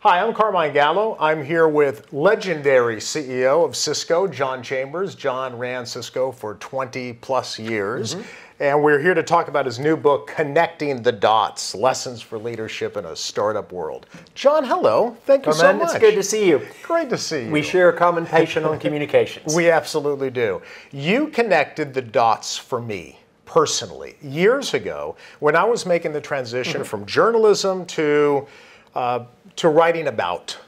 Hi, I'm Carmine Gallo. I'm here with legendary CEO of Cisco, John Chambers. John ran Cisco for 20 plus years. And we're here to talk about his new book, Connecting the Dots, Lessons for Leadership in a Startup World. John, hello. Thank you so much. It's good to see you. Great to see you. We share a common passion on communications. We absolutely do. You connected the dots for me personally years ago when I was making the transition from journalism to writing about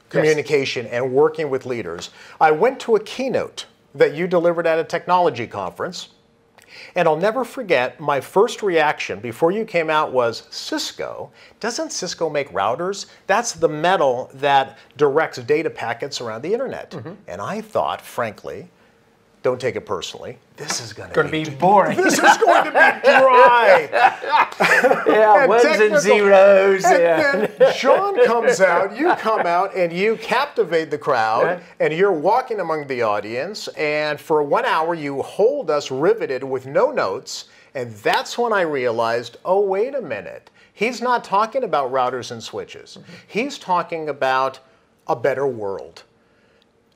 communication and working with leaders. I went to a keynote that you delivered at a technology conference, and I'll never forget my first reaction before you came out was, Cisco? Doesn't Cisco make routers? That's the metal that directs data packets around the internet. And I thought, frankly, don't take it personally, this is going to be boring. This is going to be dry. Yeah, ones and zeros. And then John comes out, you come out, and you captivate the crowd, and you're walking among the audience, and for 1 hour you hold us riveted with no notes, and that's when I realized, oh, wait a minute. He's not talking about routers and switches. He's talking about a better world.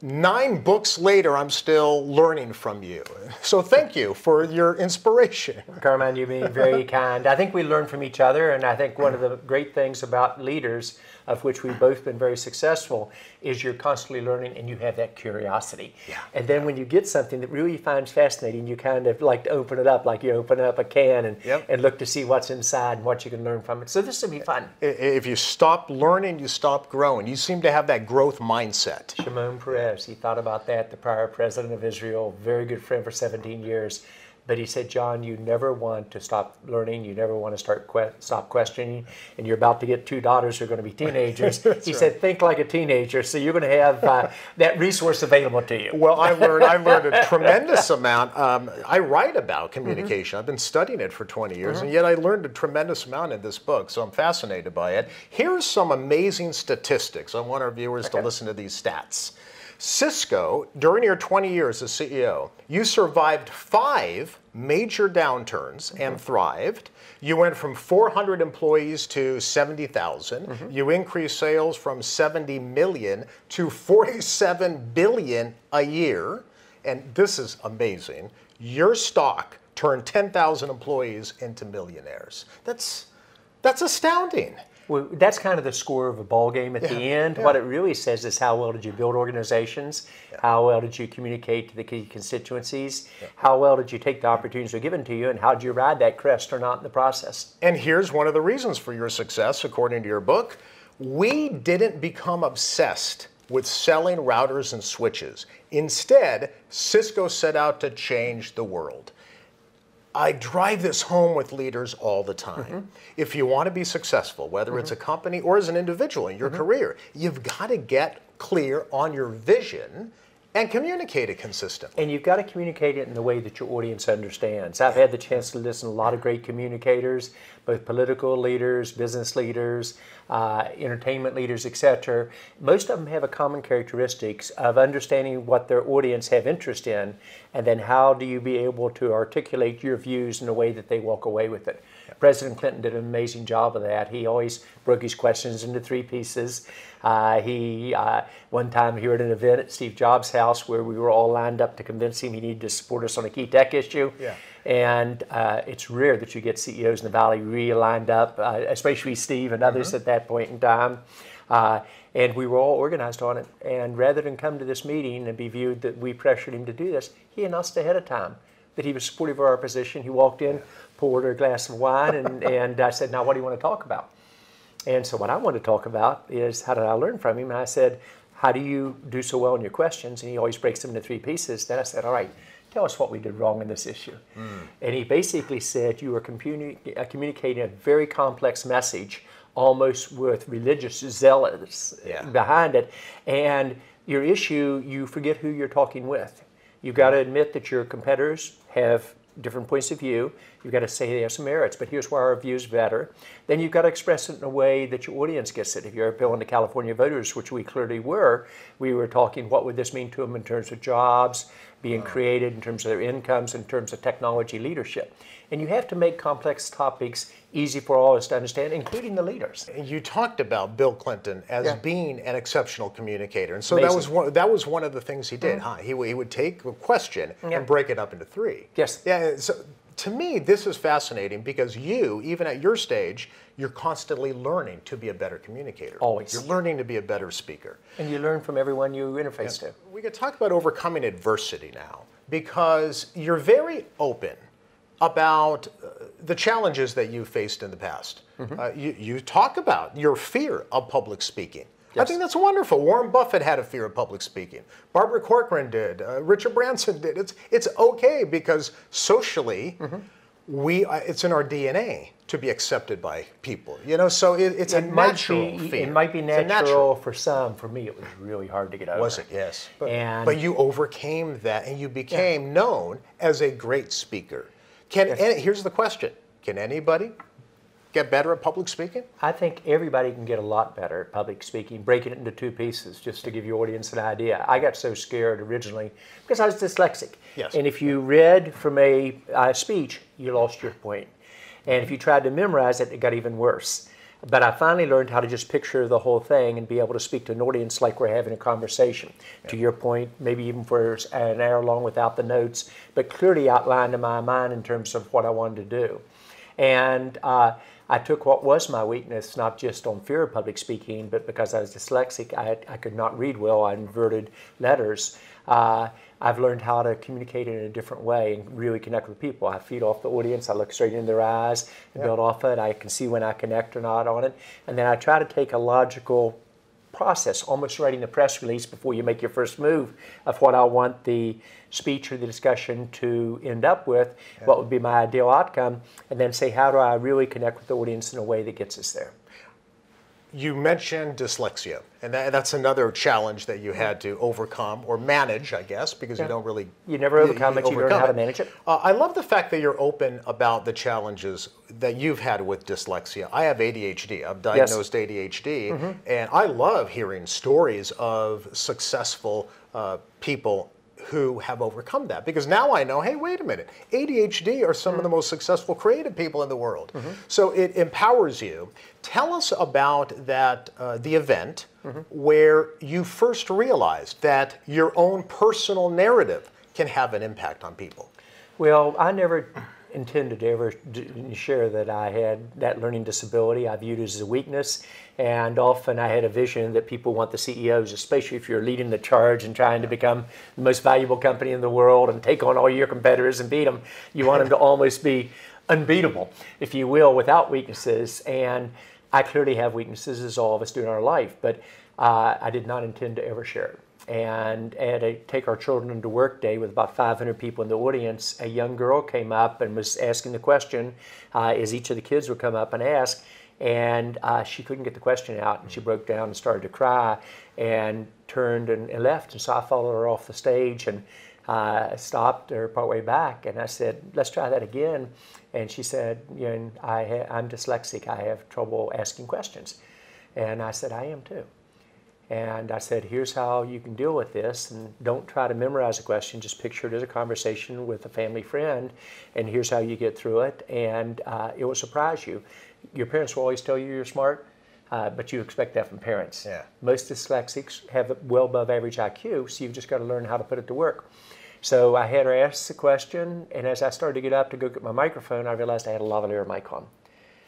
9 books later, I'm still learning from you. So thank you for your inspiration. Carmine, you've been very kind. I think we learn from each other, and I think one of the great things about leaders, of which we've both been very successful, is you're constantly learning and you have that curiosity. And then when you get something that really finds fascinating, you kind of like to open it up, like you open up a can and look to see what's inside and what you can learn from it. So this will be fun. If you stop learning, you stop growing. You seem to have that growth mindset. Shimon Peres, he thought about that, the prior president of Israel, very good friend for 17 years. But he said, John, you never want to stop learning. You never want to stop questioning. And you're about to get 2 daughters who are going to be teenagers. He said, think like a teenager. So you're going to have that resource available to you. Well, I learned a tremendous amount. I write about communication. I've been studying it for 20 years, and yet I learned a tremendous amount in this book. So I'm fascinated by it. Here's some amazing statistics. I want our viewers to listen to these stats. Cisco, during your 20 years as CEO, you survived 5 major downturns and thrived. You went from 400 employees to 70,000. You increased sales from 70 million to 47 billion a year. And this is amazing. Your stock turned 10,000 employees into millionaires. That's astounding. Well, that's kind of the score of a ball game at the end. What it really says is how well did you build organizations? How well did you communicate to the key constituencies? How well did you take the opportunities that were given to you, and how did you ride that crest or not in the process? And here's one of the reasons for your success, according to your book. We didn't become obsessed with selling routers and switches. Instead, Cisco set out to change the world. I drive this home with leaders all the time. If you want to be successful, whether it's a company or as an individual in your career, you've got to get clear on your vision and communicate it consistently. And you've got to communicate it in the way that your audience understands. I've had the chance to listen to a lot of great communicators, both political leaders, business leaders, entertainment leaders, etc. Most of them have a common characteristics of understanding what their audience have interest in, and then how do you be able to articulate your views in a way that they walk away with it. President Clinton did an amazing job of that. He always broke his questions into 3 pieces. One time here at an event at Steve Jobs' house where we were all lined up to convince him he needed to support us on a key tech issue. And it's rare that you get CEOs in the Valley really lined up, especially Steve and others at that point in time. And we were all organized on it. And rather than come to this meeting and be viewed that we pressured him to do this, he announced ahead of time that he was supportive of our position. He walked in, poured a glass of wine, and I said, now what do you want to talk about? And so what I wanted to talk about is how did I learn from him? And I said, how do you do so well in your questions? And he always breaks them into 3 pieces. Then I said, all right, tell us what we did wrong in this issue. And he basically said, you were communicating a very complex message, almost with religious zealots behind it. And your issue, you forget who you're talking with. You've got to admit that your competitors have different points of view. You've got to say they have some merits, but here's why our view is better. Then you've got to express it in a way that your audience gets it. If you're appealing to California voters, which we clearly were, we were talking what would this mean to them in terms of jobs, being created, in terms of their incomes, in terms of technology leadership. And you have to make complex topics easy for all of us to understand, including the leaders. You talked about Bill Clinton as being an exceptional communicator, and so Amazing. that was one of the things he did. He would take a question and break it up into 3. Yes. Yeah. So to me, this is fascinating because you, even at your stage, you're constantly learning to be a better communicator. Always. You're learning to be a better speaker. And you learn from everyone you interface to. We could talk about overcoming adversity now, because you're very open about the challenges that you faced in the past. You talk about your fear of public speaking. Yes. I think that's wonderful. Warren Buffett had a fear of public speaking. Barbara Corcoran did. Richard Branson did. It's okay because socially, it's in our DNA to be accepted by people. So it's a natural fear. It might be natural for some. For me, it was really hard to get over. Was it? Yes. But you overcame that, and you became known as a great speaker. Here's the question. Can anybody get better at public speaking? I think everybody can get a lot better at public speaking, breaking it into 2 pieces, just to give your audience an idea. I got so scared originally because I was dyslexic. Yes. And if you read from a speech, you lost your point. And if you tried to memorize it, it got even worse. But I finally learned how to just picture the whole thing and be able to speak to an audience like we're having a conversation. To your point, maybe even for an hour long without the notes, but clearly outlined in my mind in terms of what I wanted to do. And I took what was my weakness, not just on fear of public speaking, but because I was dyslexic, I could not read well. I inverted letters. I've learned how to communicate in a different way and really connect with people. I feed off the audience. I look straight in their eyes and build off it. I can see when I connect or not on it. And then I try to take a logical process, almost writing the press release before you make your first move of what I want the speech or the discussion to end up with, what would be my ideal outcome, and then say, how do I really connect with the audience in a way that gets us there? You mentioned dyslexia, and that's another challenge that you had to overcome or manage, I guess, because you don't really... You never overcome it, you learn how to manage it. I love the fact that you're open about the challenges that you've had with dyslexia. I have ADHD. I've diagnosed ADHD, and I love hearing stories of successful people who have overcome that, because now I know, hey, wait a minute, ADHD are some of the most successful creative people in the world. So it empowers you. Tell us about that, the event where you first realized that your own personal narrative can have an impact on people. Well, I never intended to ever share that I had that learning disability. I viewed it as a weakness, and often I had a vision that people want the CEOs, especially if you're leading the charge and trying to become the most valuable company in the world and take on all your competitors and beat them. You want them to almost be unbeatable, if you will, without weaknesses. And I clearly have weaknesses, as all of us do in our life, but I did not intend to ever share it. And at a Take Our Children to Work day with about 500 people in the audience, a young girl came up and was asking the question, as each of the kids would come up and ask, and she couldn't get the question out, and she broke down and started to cry and turned and left. And so I followed her off the stage and stopped her partway back, and I said, let's try that again. And she said, I'm dyslexic, I have trouble asking questions. And I said, I am too. And I said, here's how you can deal with this, and don't try to memorize a question, just picture it as a conversation with a family friend, and here's how you get through it, and it will surprise you. Your parents will always tell you you're smart, but you expect that from parents. Yeah. Most dyslexics have well above average IQ, so you've just got to learn how to put it to work. So I had her ask the question, and as I started to get up to go get my microphone, I realized I had a lavalier mic on.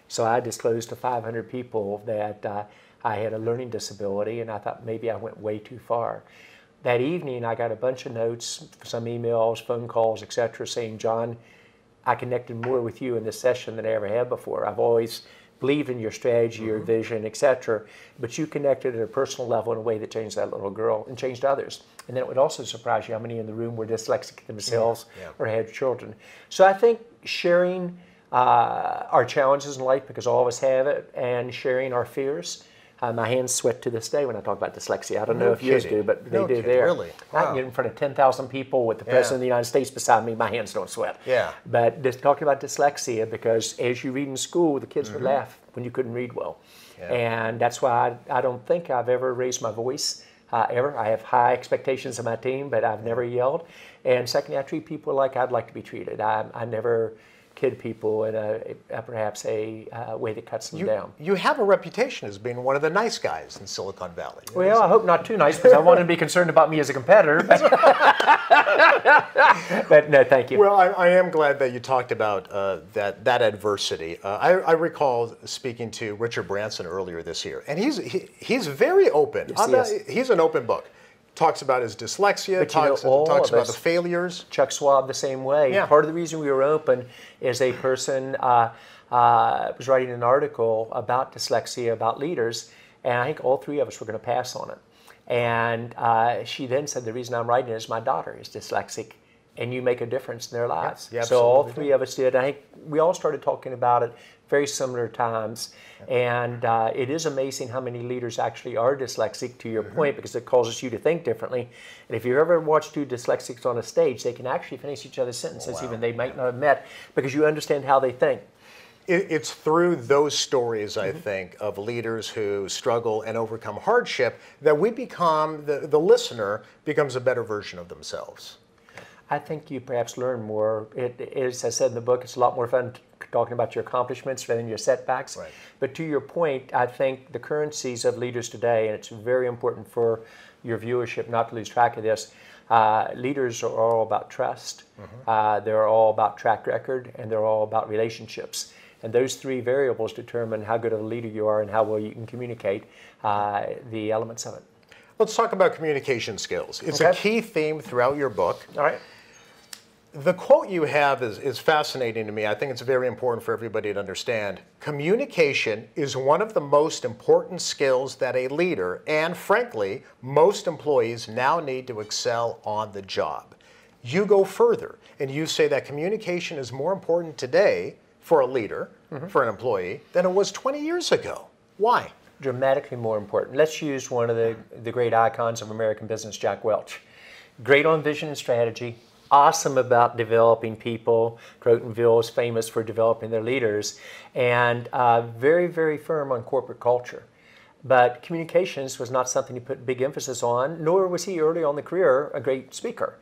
So I disclosed to 500 people that I had a learning disability, and I thought maybe I went way too far. That evening, I got a bunch of notes, some emails, phone calls, etc., saying, John, I connected more with you in this session than I ever had before. I've always believed in your strategy, your vision, etc., but you connected at a personal level in a way that changed that little girl and changed others. And then it would also surprise you how many in the room were dyslexic themselves or had children. So I think sharing our challenges in life, because all of us have it, and sharing our fears. My hands sweat to this day when I talk about dyslexia. I don't know if yours do, but they do there. Really? Wow. I can get in front of 10,000 people with the President of the United States beside me, my hands don't sweat. Yeah. But just talking about dyslexia, because as you read in school, the kids would laugh when you couldn't read well. Yeah. And that's why I don't think I've ever raised my voice. ever. I have high expectations of my team, but I've never yelled. And secondly, I treat people like I'd like to be treated. I never kid people in perhaps a way that cuts them down. You have a reputation as being one of the nice guys in Silicon Valley. Well, I hope not too nice, because I want to be concerned about me as a competitor. But no, thank you. Well, I am glad that you talked about that adversity. I recall speaking to Richard Branson earlier this year, and he's very open. Yes, he's an open book. Talks about his dyslexia, talks about the failures. Chuck Schwab the same way. Yeah. Part of the reason we were open is a person was writing an article about dyslexia, about leaders, and I think all three of us were going to pass on it. And she then said, the reason I'm writing it is my daughter is dyslexic, and you make a difference in their lives. Yes, so all three of us did. I think we all started talking about it very similar times. And it is amazing how many leaders actually are dyslexic, to your point, because it causes you to think differently. And if you've ever watched two dyslexics on a stage, they can actually finish each other's sentences, even they might not have met, because you understand how they think. It's through those stories, I think, of leaders who struggle and overcome hardship that we become, the listener becomes a better version of themselves. I think you perhaps learn more. It is, as I said in the book, it's a lot more fun talking about your accomplishments rather than your setbacks. Right. But to your point, I think the currencies of leaders today, and it's very important for your viewership not to lose track of this, leaders are all about trust, they're all about track record, and they're all about relationships. And those three variables determine how good of a leader you are and how well you can communicate the elements of it. Let's talk about communication skills. It's a key theme throughout your book. All right. The quote you have is fascinating to me. I think it's very important for everybody to understand. Communication is one of the most important skills that a leader, and frankly, most employees now need to excel on the job. You go further, and you say that communication is more important today for a leader, for an employee, than it was 20 years ago. Why? Dramatically more important. Let's use one of the great icons of American business, Jack Welch. Great on vision and strategy, awesome about developing people. Crotonville is famous for developing their leaders, and very, very firm on corporate culture. But communications was not something he put big emphasis on, nor was he early on in the career a great speaker.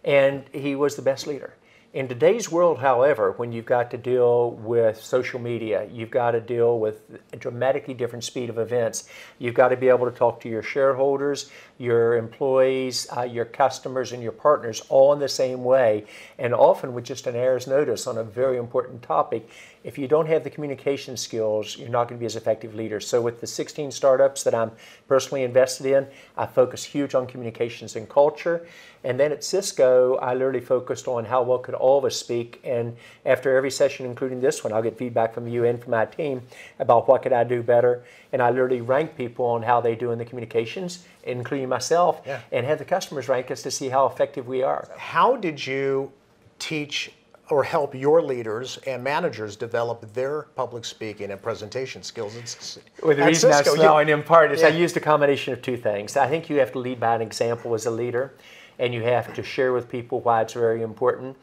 And he was the best leader. In today's world, however, when you've got to deal with social media, you've got to deal with a dramatically different speed of events. You've got to be able to talk to your shareholders, your employees, your customers, and your partners all in the same way, and often with just an hour's notice on a very important topic. If you don't have the communication skills, you're not going to be as effective leader. So with the 16 startups that I'm personally invested in, I focus huge on communications and culture. And then at Cisco, I literally focused on how well could all of us speak. And after every session, including this one, I'll get feedback from you and from my team about what could I do better. And I literally rank people on how they do in the communications, including myself, and have the customers rank us to see how effective we are. How did you teach or help your leaders and managers develop their public speaking and presentation skills? Well, the reason I'm smiling in part is I used a combination of two things. I think you have to lead by an example as a leader, and you have to share with people why it's very important.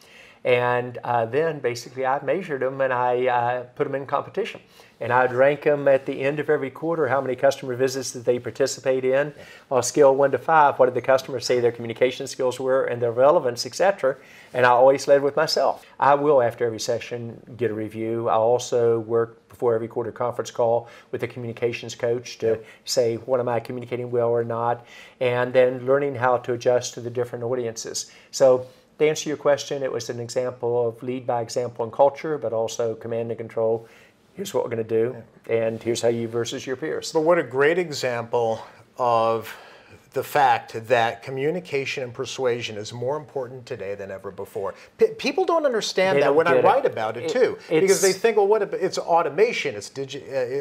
And then basically I measured them and I put them in competition. And I'd rank them at the end of every quarter, how many customer visits did they participate in. On a scale of 1 to 5, what did the customers say their communication skills were and their relevance, etc. And I always led with myself. I will, after every session, get a review. I also work before every quarter conference call with a communications coach to say, what am I communicating well or not? And then learning how to adjust to the different audiences. So to answer your question, it was an example of lead by example and culture, but also command and control. Here's what we're going to do, and here's how you versus your peers. But what a great example of the fact that communication and persuasion is more important today than ever before. People don't understand that when I write about it too, because they think, well, it's automation,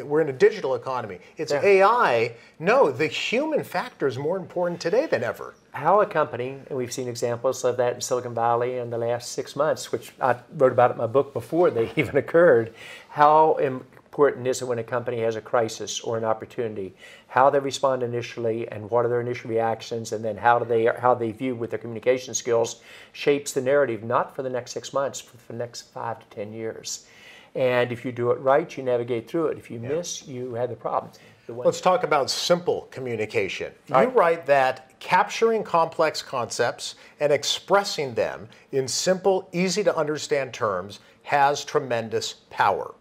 we're in a digital economy, it's AI. No, the human factor is more important today than ever. How a company, and we've seen examples of that in Silicon Valley in the last 6 months, which I wrote about in my book before they even occurred, how important is it when a company has a crisis or an opportunity, how they respond initially and what are their initial reactions, and then how they view with their communication skills shapes the narrative, not for the next 6 months, but for the next 5 to 10 years. And if you do it right, you navigate through it. If you miss, you have the problem. Let's talk about simple communication. You write that capturing complex concepts and expressing them in simple, easy to understand terms has tremendous power.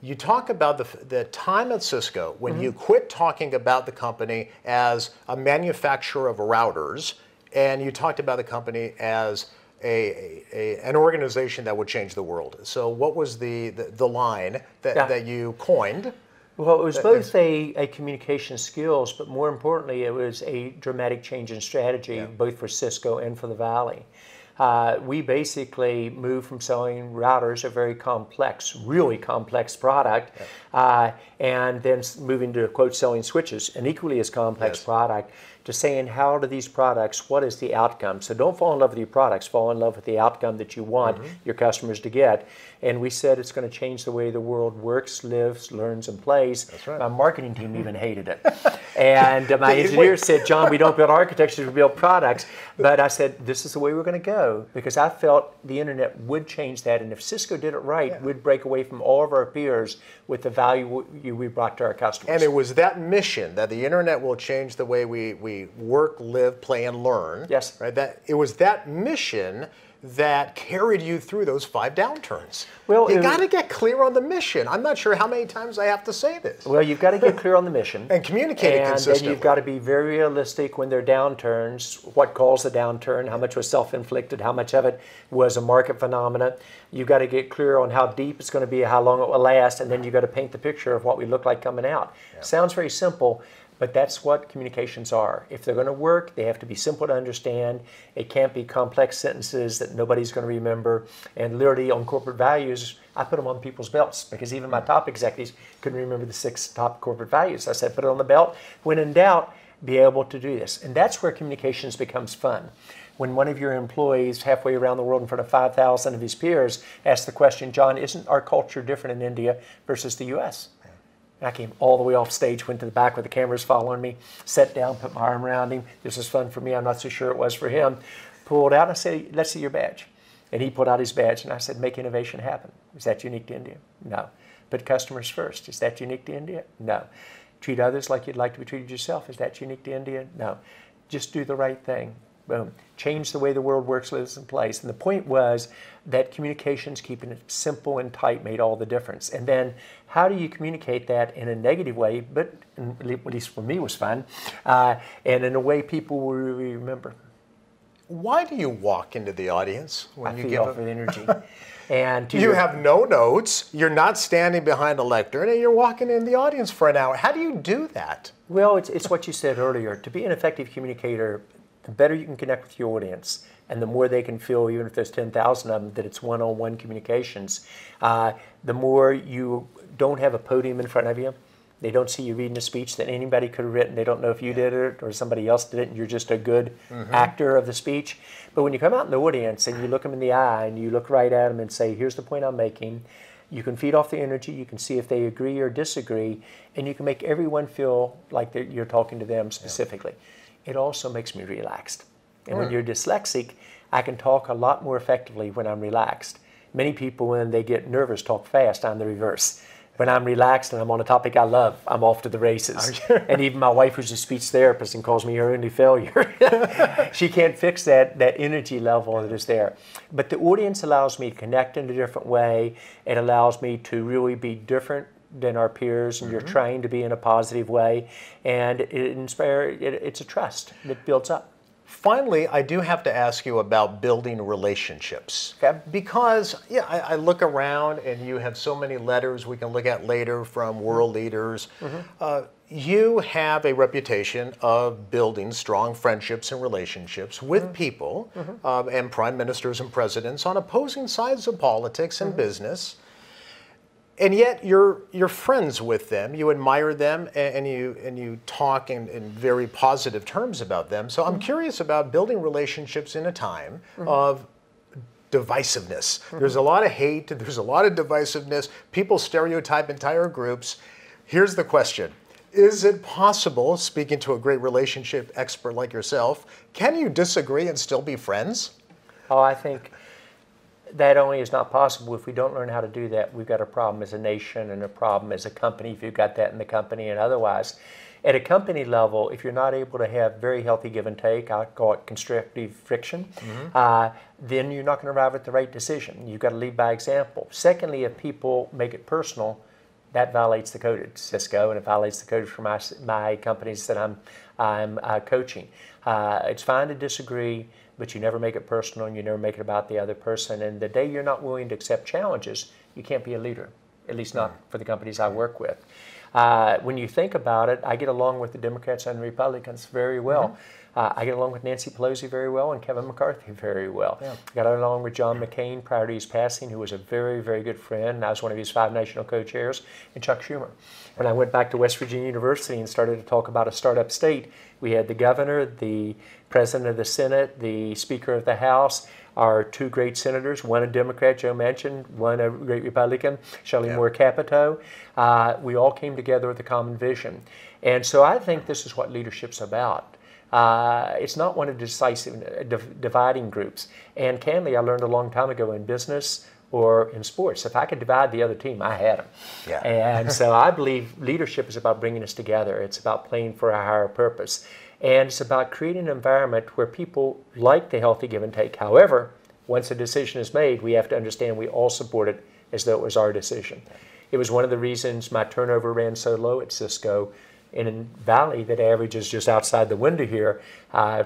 You talk about the time at Cisco when you quit talking about the company as a manufacturer of routers, and you talked about the company as an organization that would change the world. So what was the line that you coined? Well, it was both a communication skills, but more importantly, it was a dramatic change in strategy, both for Cisco and for the Valley. We basically moved from selling routers, a very complex, really complex product, and then moving to, quote, selling switches, an equally as complex product, to saying, how do these products, what is the outcome? So don't fall in love with your products, fall in love with the outcome that you want your customers to get. And we said it's going to change the way the world works, lives, learns, and plays. That's right. My marketing team even hated it. And my engineers said, John, we don't build architecture, we build products. But I said, this is the way we're going to go, because I felt the internet would change that. And if Cisco did it right, we'd break away from all of our peers with the value we brought to our customers. And it was that mission that the internet will change the way we work, live, play, and learn. Yes. Right? It was that mission that carried you through those 5 downturns. Well, you got to get clear on the mission. I'm not sure how many times I have to say this. Well, you've got to get clear on the mission. And communicate it consistently. And then you've got to be very realistic when there are downturns. What caused the downturn? How much was self-inflicted? How much of it was a market phenomena? You've got to get clear on how deep it's going to be, how long it will last, and then you've got to paint the picture of what we look like coming out. Sounds very simple, but that's what communications are. If they're going to work, they have to be simple to understand. It can't be complex sentences that nobody's going to remember. And literally on corporate values, I put them on people's belts, because even my top executives couldn't remember the 6 top corporate values. I said, put it on the belt. When in doubt, be able to do this. And that's where communications becomes fun. When one of your employees halfway around the world in front of 5,000 of his peers asks the question, John, isn't our culture different in India versus the US? I came all the way off stage, went to the back where the cameras following me, sat down, put my arm around him. This was fun for me. I'm not so sure it was for him. Pulled out and I said, let's see your badge. And he pulled out his badge and I said, make innovation happen. Is that unique to India? No. Put customers first. Is that unique to India? No. Treat others like you'd like to be treated yourself. Is that unique to India? No. Just do the right thing. Boom. Change the way the world works, lives, and plays. And the point was that communications, keeping it simple and tight, made all the difference. And then how do you communicate that in a negative way, but at least for me was fun, and in a way people will really remember. Why do you walk into the audience when you feed give off with energy? And you have no notes, you're not standing behind a lectern, and you're walking in the audience for an hour. How do you do that? Well, it's what you said earlier. To be an effective communicator, the better you can connect with your audience, and the more they can feel, even if there's 10,000 of them, that it's one-on-one communications, the more you don't have a podium in front of you. They don't see you reading a speech that anybody could have written. They don't know if you did it or somebody else did it, and you're just a good actor of the speech. But when you come out in the audience and you look them in the eye and you look right at them and say, here's the point I'm making, you can feed off the energy, you can see if they agree or disagree, and you can make everyone feel like you're talking to them specifically. It also makes me relaxed. And when you're dyslexic, I can talk a lot more effectively when I'm relaxed. Many people, when they get nervous, talk fast. I'm the reverse. When I'm relaxed and I'm on a topic I love, I'm off to the races. And even my wife, who's a speech therapist and calls me her only failure, she can't fix that energy level that is there. But the audience allows me to connect in a different way. It allows me to really be different than our peers, and you're trying to be in a positive way, and it's a trust that builds up. Finally, I do have to ask you about building relationships. Okay. Because I look around and you have so many letters we can look at later from world leaders. You have a reputation of building strong friendships and relationships with people and prime ministers and presidents on opposing sides of politics and business. And yet you're friends with them, you admire them, and you talk in very positive terms about them. So I'm curious about building relationships in a time of divisiveness. There's a lot of hate, there's a lot of divisiveness, people stereotype entire groups. Here's the question. Is it possible, speaking to a great relationship expert like yourself, can you disagree and still be friends? Oh, I think that only is not possible if we don't learn how to do that. We've got a problem as a nation and a problem as a company if you've got that in the company and otherwise. At a company level, if you're not able to have very healthy give and take, I call it constructive friction, then you're not going to arrive at the right decision. You've got to lead by example. Secondly, if people make it personal, that violates the code at Cisco, and it violates the code for my companies that I'm coaching. It's fine to disagree, but you never make it personal and you never make it about the other person. And the day you're not willing to accept challenges, you can't be a leader, at least not for the companies I work with. When you think about it, I get along with the Democrats and the Republicans very well. I get along with Nancy Pelosi very well and Kevin McCarthy very well. I got along with John McCain prior to his passing, who was a very, very good friend. I was one of his 5 national co-chairs, and Chuck Schumer. When I went back to West Virginia University and started to talk about a startup state, we had the governor, the president of the Senate, the Speaker of the House, our 2 great senators, one a Democrat, Joe Manchin, one a great Republican, Shelley Moore Capito. We all came together with a common vision. And so I think this is what leadership's about. It's not one of decisive, dividing groups. And candidly, I learned a long time ago in business or in sports, if I could divide the other team, I had them. And so I believe leadership is about bringing us together. It's about playing for a higher purpose. And it's about creating an environment where people like the healthy give and take. However, once a decision is made, we have to understand we all support it as though it was our decision. It was one of the reasons my turnover ran so low at Cisco. In a valley that averages just outside the window here,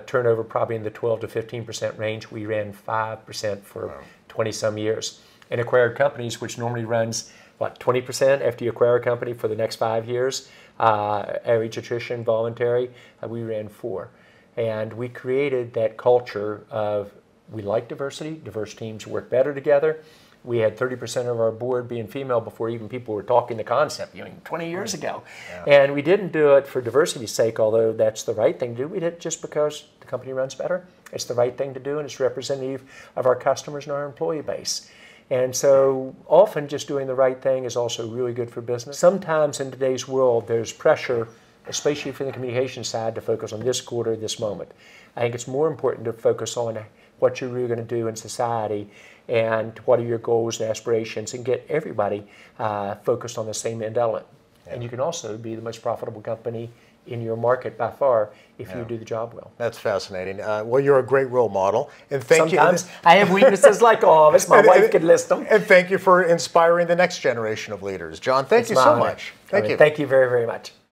turnover probably in the 12 to 15% range. We ran 5% for 20-some years. And acquired companies, which normally runs, what, 20% after you acquire a company for the next 5 years, average attrition, voluntary, we ran 4. And we created that culture of we like diversity, diverse teams work better together. We had 30% of our board being female before even people were talking the concept, 20 years ago. And we didn't do it for diversity's sake, although that's the right thing to do. We did it just because the company runs better. It's the right thing to do, and it's representative of our customers and our employee base. And so often just doing the right thing is also really good for business. Sometimes in today's world, there's pressure, especially from the communication side, to focus on this quarter, this moment. I think it's more important to focus on what you're really going to do in society and what are your goals and aspirations, and get everybody focused on the same end element. And you can also be the most profitable company in your market by far if you do the job well. That's fascinating. Well, you're a great role model. And thank you. Sometimes I have weaknesses like all of us. My wife could list them. And thank you for inspiring the next generation of leaders. John, thank you so much. Thank you very, very much.